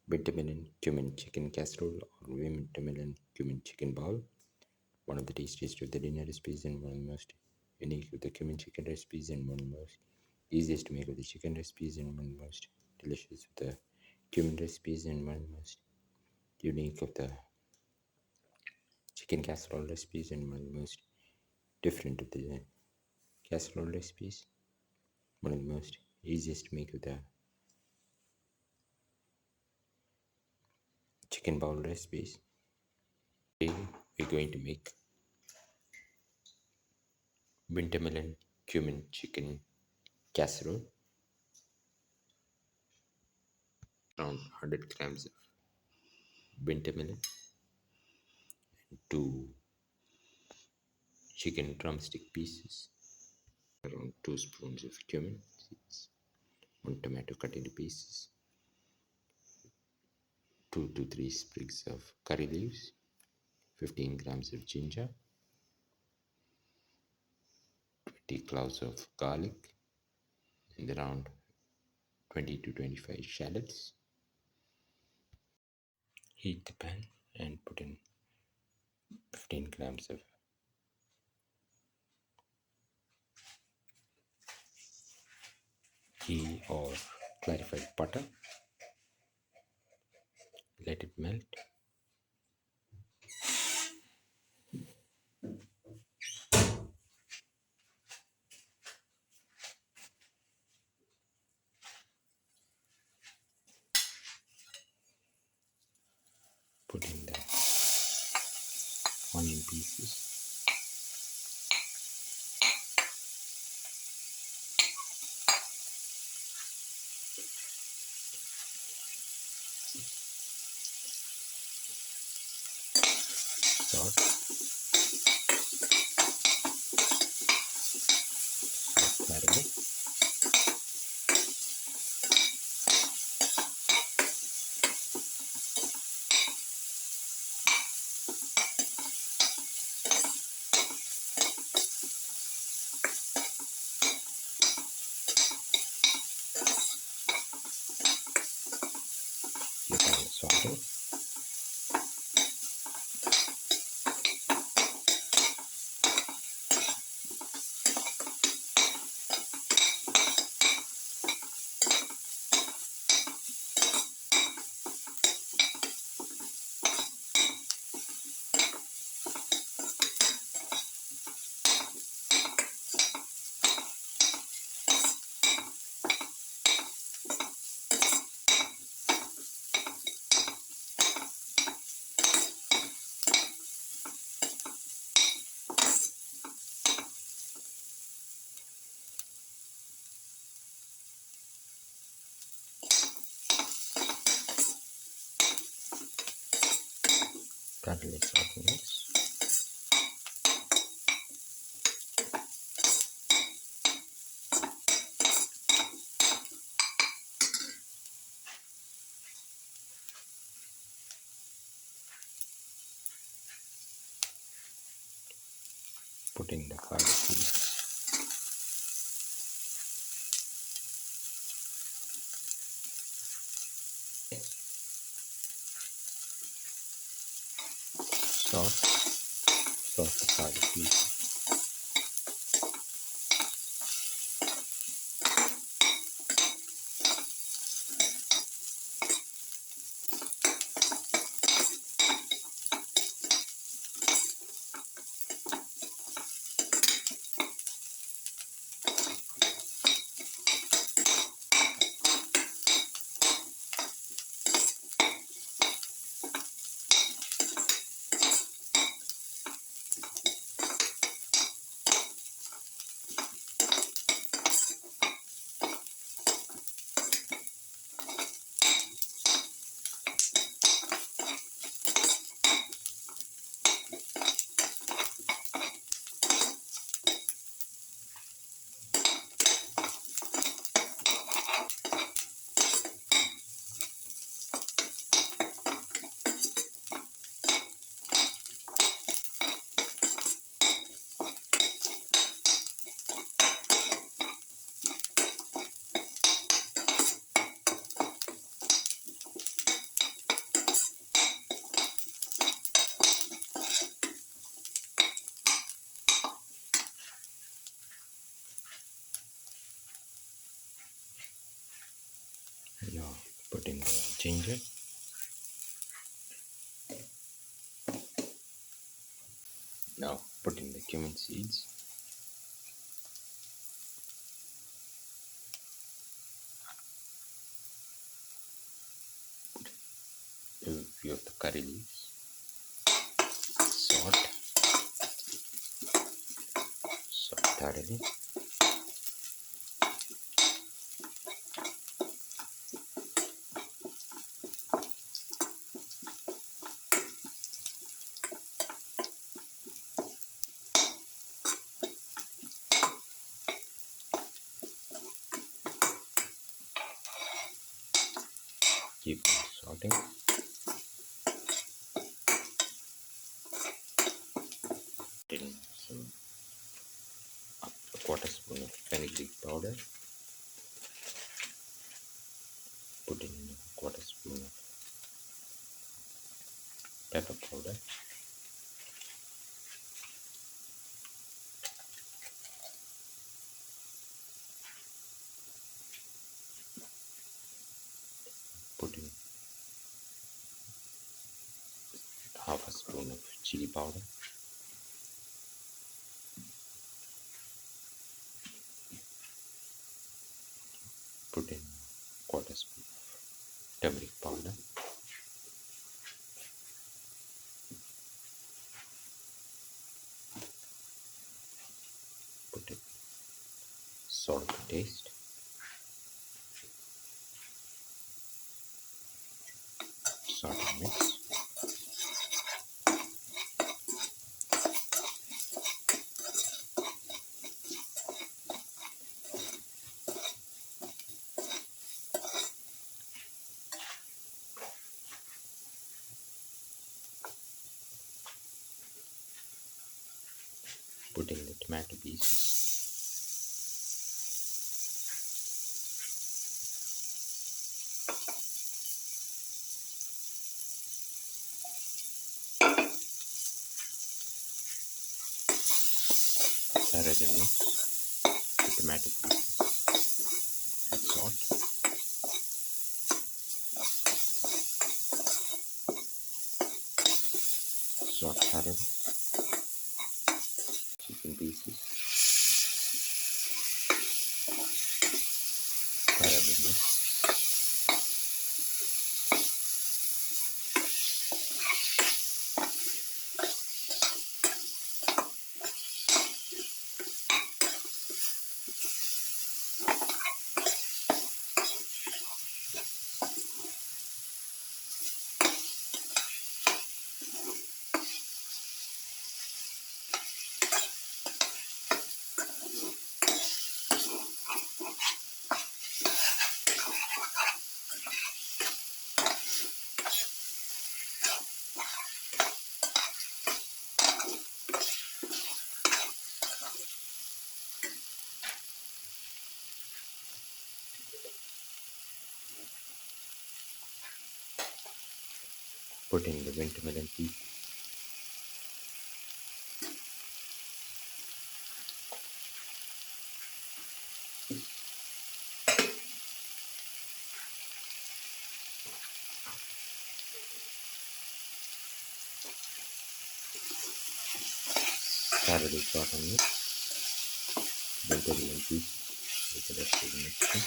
Winter Melon Cumin Chicken Casserole or Winter Melon Cumin Chicken Bowl. One of the tastiest of the dinner recipes and one of the most unique of the cumin chicken recipes and one of the most easiest to make of the chicken recipes and one of the most delicious of the cumin recipes and one of the most unique of the chicken casserole recipes and one of the most different of the casserole recipes. One of the most easiest to make of the chicken bowl recipes. Today we're going to make winter melon cumin chicken casserole. Around 100 grams of winter melon, 2 chicken drumstick pieces, around 2 spoons of cumin seeds, 1 tomato cut into pieces, 2 to 3 sprigs of curry leaves, 15 grams of ginger, 20 cloves of garlic, and around 20 to 25 shallots. Heat the pan and put in 15 grams of ghee or clarified butter. Let it melt. Put in the onion pieces. Salt. Caramel. You can saute. Garlic saute mix. Put in the garlic seeds. Sauce the garlic pieces. ginger. Now put in the cumin seeds. A few of the curry leaves. Salt. Salt thoroughly. Keep on salting. In some a quarter spoon of fenugreek powder. Put in a quarter spoon of pepper powder. Put in half a spoon of chili powder. Put in quarter spoon of turmeric powder. Put in salt to taste. Salt and mix. Put in the tomato pieces. Thoroughly mix the tomato pieces and salt. Salt thoroughly. Chicken pieces. Thoroughly mix. Put in the winter melon pieces. Thoroughly salt and mix. Winter melon pieces with the rest of the mixture.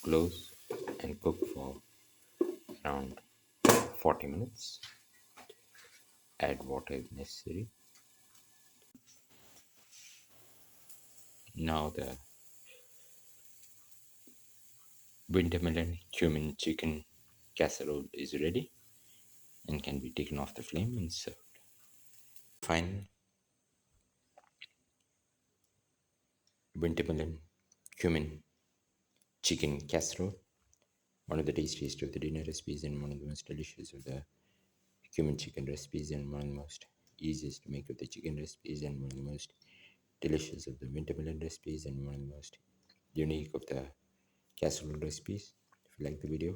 Close and cook for around 40 minutes. Add water if necessary. Now the winter melon cumin chicken casserole is ready, and can be taken off the flame and served. Final winter melon cumin chicken casserole, one of the tastiest of the dinner recipes and one of the most delicious of the cumin chicken recipes and one of the most easiest to make of the chicken recipes and one of the most delicious of the winter melon recipes and one of the most unique of the casserole recipes. If you like the video,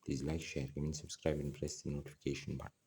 please like, share, comment, subscribe and press the notification button.